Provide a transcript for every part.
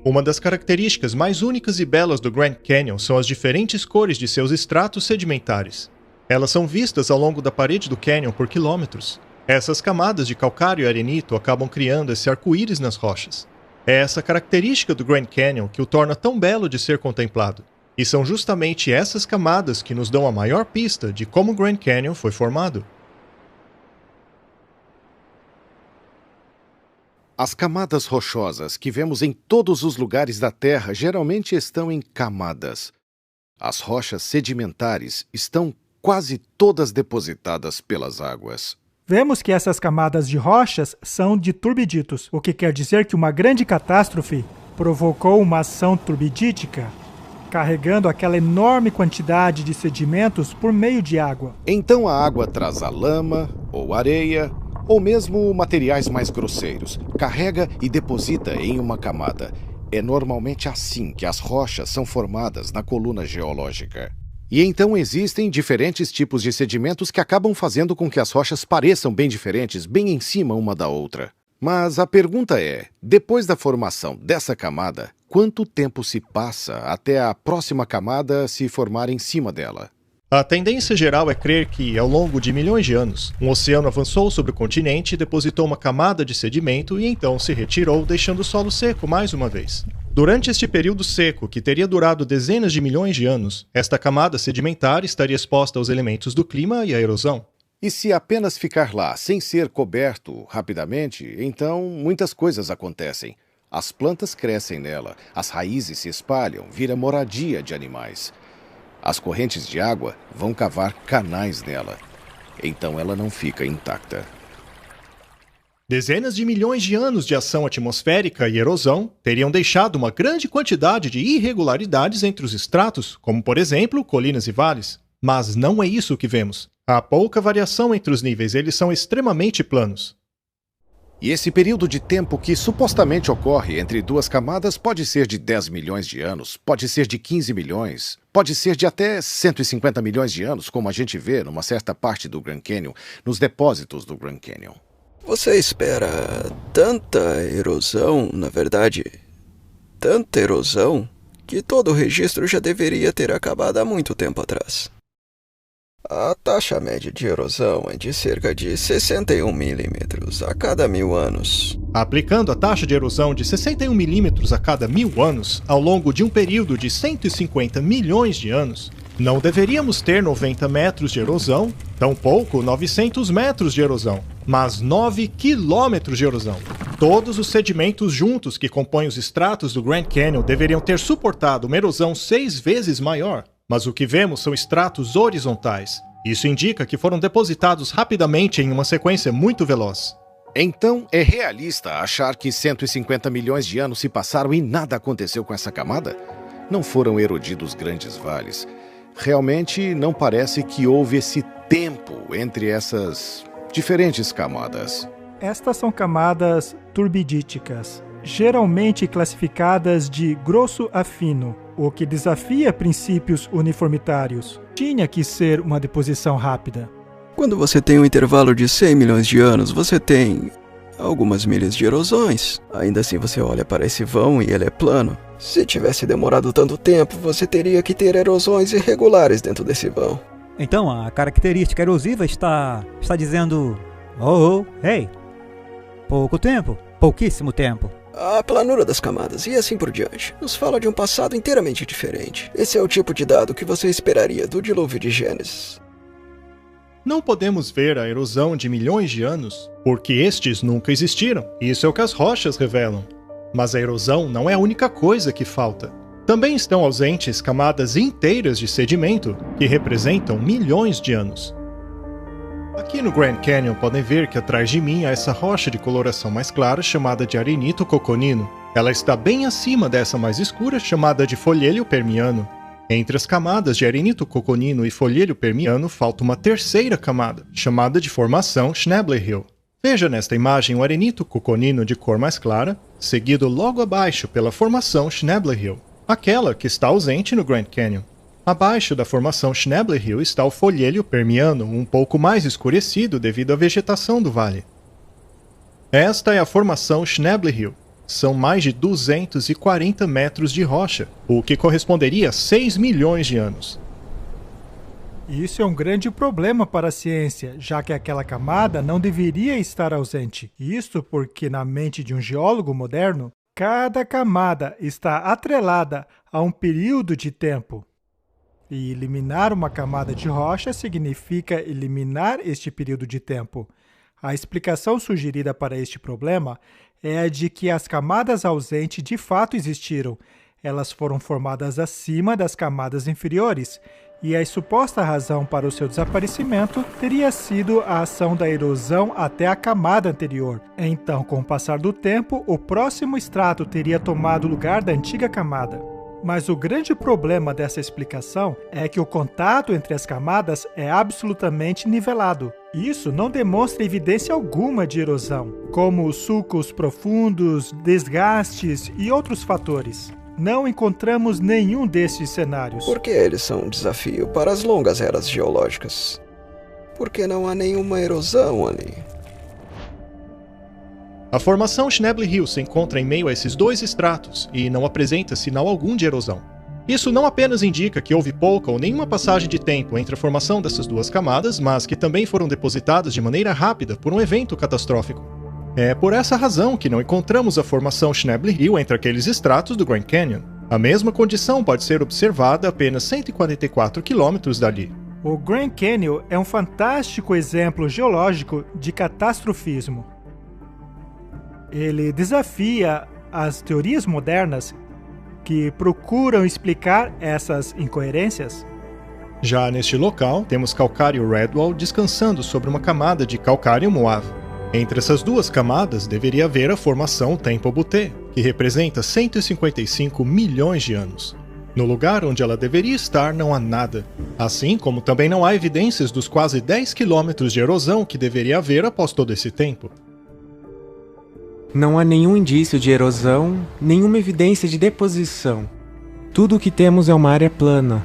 Uma das características mais únicas e belas do Grand Canyon são as diferentes cores de seus estratos sedimentares. Elas são vistas ao longo da parede do canyon por quilômetros. Essas camadas de calcário e arenito acabam criando esse arco-íris nas rochas. É essa característica do Grand Canyon que o torna tão belo de ser contemplado. E são justamente essas camadas que nos dão a maior pista de como o Grand Canyon foi formado. As camadas rochosas que vemos em todos os lugares da Terra geralmente estão em camadas. As rochas sedimentares estão quase todas depositadas pelas águas. Vemos que essas camadas de rochas são de turbiditos, o que quer dizer que uma grande catástrofe provocou uma ação turbidítica, carregando aquela enorme quantidade de sedimentos por meio de água. Então a água traz a lama ou areia, ou mesmo materiais mais grosseiros, carrega e deposita em uma camada. É normalmente assim que as rochas são formadas na coluna geológica. E então existem diferentes tipos de sedimentos que acabam fazendo com que as rochas pareçam bem diferentes, bem em cima uma da outra. Mas a pergunta é, depois da formação dessa camada, quanto tempo se passa até a próxima camada se formar em cima dela? A tendência geral é crer que, ao longo de milhões de anos, um oceano avançou sobre o continente, depositou uma camada de sedimento e então se retirou, deixando o solo seco mais uma vez. Durante este período seco, que teria durado dezenas de milhões de anos, esta camada sedimentar estaria exposta aos elementos do clima e à erosão. E se apenas ficar lá sem ser coberto rapidamente, então muitas coisas acontecem. As plantas crescem nela, as raízes se espalham, vira moradia de animais. As correntes de água vão cavar canais nela. Então ela não fica intacta. Dezenas de milhões de anos de ação atmosférica e erosão teriam deixado uma grande quantidade de irregularidades entre os estratos, como por exemplo, colinas e vales. Mas não é isso que vemos. Há pouca variação entre os níveis, eles são extremamente planos. E esse período de tempo que supostamente ocorre entre duas camadas pode ser de 10 milhões de anos, pode ser de 15 milhões, pode ser de até 150 milhões de anos, como a gente vê numa certa parte do Grand Canyon, nos depósitos do Grand Canyon. Você espera tanta erosão, na verdade, tanta erosão, que todo o registro já deveria ter acabado há muito tempo atrás. A taxa média de erosão é de cerca de 61 milímetros a cada 1000 anos. Aplicando a taxa de erosão de 61 milímetros a cada 1000 anos, ao longo de um período de 150 milhões de anos, não deveríamos ter 90 metros de erosão, tampouco 900 metros de erosão, mas 9 quilômetros de erosão. Todos os sedimentos juntos que compõem os estratos do Grand Canyon deveriam ter suportado uma erosão 6 vezes maior. Mas o que vemos são estratos horizontais. Isso indica que foram depositados rapidamente em uma sequência muito veloz. Então, é realista achar que 150 milhões de anos se passaram e nada aconteceu com essa camada? Não foram erodidos grandes vales. Realmente não parece que houve esse tempo entre essas diferentes camadas. Estas são camadas turbidíticas, geralmente classificadas de grosso a fino, o que desafia princípios uniformitários. Tinha que ser uma deposição rápida. Quando você tem um intervalo de 100 milhões de anos, você tem algumas milhas de erosões. Ainda assim você olha para esse vão e ele é plano. Se tivesse demorado tanto tempo, você teria que ter erosões irregulares dentro desse vão. Então a característica erosiva está dizendo... Hey! Pouco tempo, pouquíssimo tempo. A planura das camadas e assim por diante nos fala de um passado inteiramente diferente. Esse é o tipo de dado que você esperaria do dilúvio de Gênesis. Não podemos ver a erosão de milhões de anos, porque estes nunca existiram. Isso é o que as rochas revelam. Mas a erosão não é a única coisa que falta. Também estão ausentes camadas inteiras de sedimento, que representam milhões de anos. Aqui no Grand Canyon podem ver que atrás de mim há essa rocha de coloração mais clara chamada de arenito coconino. Ela está bem acima dessa mais escura chamada de folhelho permiano. Entre as camadas de arenito coconino e folhelho permiano falta uma terceira camada, chamada de formação Schnabel-Hill. Veja nesta imagem o arenito coconino de cor mais clara, seguido logo abaixo pela formação Schnabel-Hill, aquela que está ausente no Grand Canyon. Abaixo da formação Schnabel-Hill está o folhelho permiano, um pouco mais escurecido devido à vegetação do vale. Esta é a formação Schnabel-Hill. são mais de 240 metros de rocha, o que corresponderia a 6 milhões de anos. Isso é um grande problema para a ciência, já que aquela camada não deveria estar ausente. Isso porque, na mente de um geólogo moderno, cada camada está atrelada a um período de tempo. E eliminar uma camada de rocha significa eliminar este período de tempo. A explicação sugerida para este problema é a de que as camadas ausentes de fato existiram. Elas foram formadas acima das camadas inferiores, e a suposta razão para o seu desaparecimento teria sido a ação da erosão até a camada anterior. Então, com o passar do tempo, o próximo estrato teria tomado o lugar da antiga camada. Mas o grande problema dessa explicação é que o contato entre as camadas é absolutamente nivelado. Isso não demonstra evidência alguma de erosão, como sulcos profundos, desgastes e outros fatores. Não encontramos nenhum desses cenários. Porque eles são um desafio para as longas eras geológicas. Porque não há nenhuma erosão ali. A formação Schnebly Hill se encontra em meio a esses dois estratos e não apresenta sinal algum de erosão. Isso não apenas indica que houve pouca ou nenhuma passagem de tempo entre a formação dessas duas camadas, mas que também foram depositadas de maneira rápida por um evento catastrófico. É por essa razão que não encontramos a formação Schnebly Hill entre aqueles estratos do Grand Canyon. A mesma condição pode ser observada a apenas 144 quilômetros dali. O Grand Canyon é um fantástico exemplo geológico de catastrofismo. Ele desafia as teorias modernas que procuram explicar essas incoerências. Já neste local, temos calcário Redwall descansando sobre uma camada de calcário Moave. Entre essas duas camadas deveria haver a formação Temple Butte, que representa 155 milhões de anos. No lugar onde ela deveria estar não há nada, assim como também não há evidências dos quase 10 quilômetros de erosão que deveria haver após todo esse tempo. Não há nenhum indício de erosão, nenhuma evidência de deposição. Tudo o que temos é uma área plana.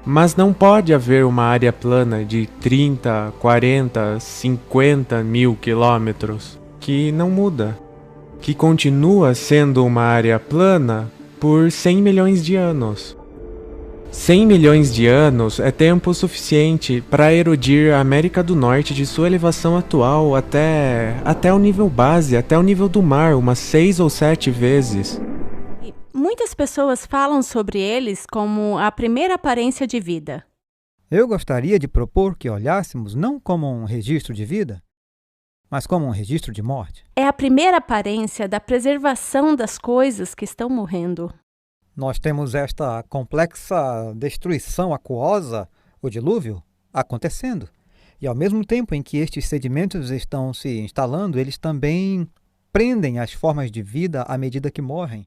Mas não pode haver uma área plana de 30, 40, 50 mil quilômetros que não muda, que continua sendo uma área plana por 100 milhões de anos. 100 milhões de anos é tempo suficiente para erodir a América do Norte de sua elevação atual até o nível base, até o nível do mar, umas 6 ou 7 vezes. Muitas pessoas falam sobre eles como a primeira aparência de vida. Eu gostaria de propor que olhássemos não como um registro de vida, mas como um registro de morte. É a primeira aparência da preservação das coisas que estão morrendo. Nós temos esta complexa destruição aquosa, o dilúvio, acontecendo. E ao mesmo tempo em que estes sedimentos estão se instalando, eles também prendem as formas de vida à medida que morrem.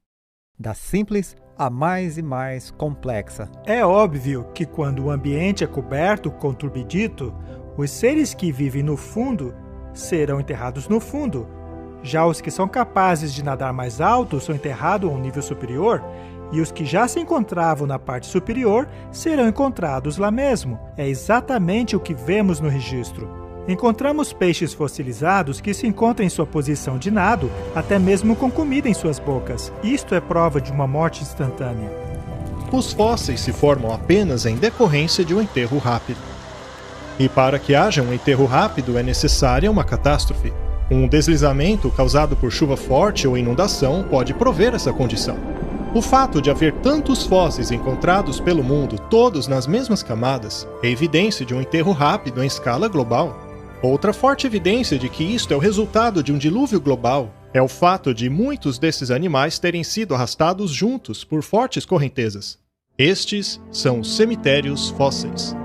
Da simples a mais e mais complexa. É óbvio que quando o ambiente é coberto com turbidito, os seres que vivem no fundo serão enterrados no fundo. Já os que são capazes de nadar mais alto são enterrados a um nível superior, e os que já se encontravam na parte superior serão encontrados lá mesmo. É exatamente o que vemos no registro. Encontramos peixes fossilizados que se encontram em sua posição de nado, até mesmo com comida em suas bocas. Isto é prova de uma morte instantânea. Os fósseis se formam apenas em decorrência de um enterro rápido. E para que haja um enterro rápido é necessária uma catástrofe. Um deslizamento causado por chuva forte ou inundação pode prover essa condição. O fato de haver tantos fósseis encontrados pelo mundo, todos nas mesmas camadas, é evidência de um enterro rápido em escala global. Outra forte evidência de que isto é o resultado de um dilúvio global é o fato de muitos desses animais terem sido arrastados juntos por fortes correntezas. Estes são os cemitérios fósseis.